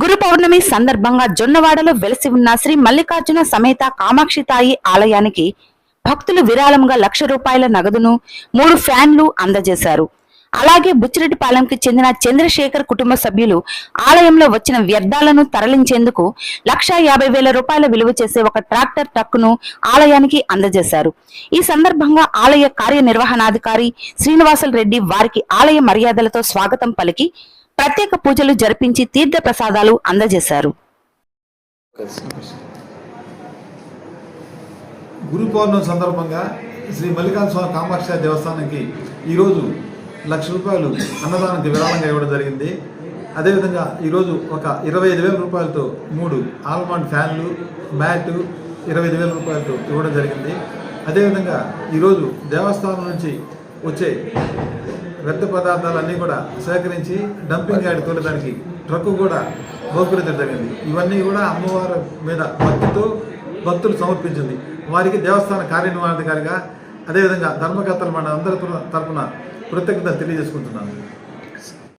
గురు పౌర్ణమి సందర్భంగా జొన్నవాడలో వెలసి ఉన్న శ్రీ మల్లికార్జున సమేత కామాక్షి తాయి ఆలయానికి భక్తులు విరాళంగా ₹1,00,000 నగదును 3 ఫ్యాన్లు అందజేశారు. అలాగే బుచ్చిరెడ్డిపాలెంకి చెందిన చంద్రశేఖర్ కుటుంబ సభ్యులు ఆలయంలో వచ్చిన వ్యర్థాలను తరలించేందుకు ₹1,50,000 విలువ చేసే ఒక ట్రాక్టర్ ట్రక్కును ఆలయానికి అందజేశారు. ఈ సందర్భంగా ఆలయ కార్యనిర్వహణాధికారి శ్రీనివాసులు రెడ్డి వారికి ఆలయ మర్యాదలతో స్వాగతం పలికి ప్రత్యేక పూజలు జరిపించి తీర్థ ప్రసాదాలు అందజేశారు. గురు పౌర్ణమి సందర్భంగా శ్రీ మల్లికార్జున కామాక్షి దేవస్థానానికి ఈరోజు ₹1,00,000 అన్నదానానికి విరాళంగా ఇవ్వడం జరిగింది. అదేవిధంగా ఈరోజు ఒక ₹25,000తో 3 ఆల్మండ్ ఫ్యాన్లు, మ్యాట్ ₹25,000తో ఇవ్వడం జరిగింది. అదేవిధంగా ఈరోజు దేవస్థానం నుంచి వచ్చే వ్యర్థ పదార్థాలన్నీ కూడా సేకరించి డంపింగ్ యార్డ్ తోలడానికి ట్రక్కు కూడా బహుకరించడం జరిగింది. ఇవన్నీ కూడా అమ్మవారి మీద భక్తితో భక్తులు సమర్పించింది. వారికి దేవస్థాన కార్యనిర్వహణాధికారిగా అదేవిధంగా ధర్మకర్తలు మన అందరి తరపున కృతజ్ఞతలు తెలియజేసుకుంటున్నాను.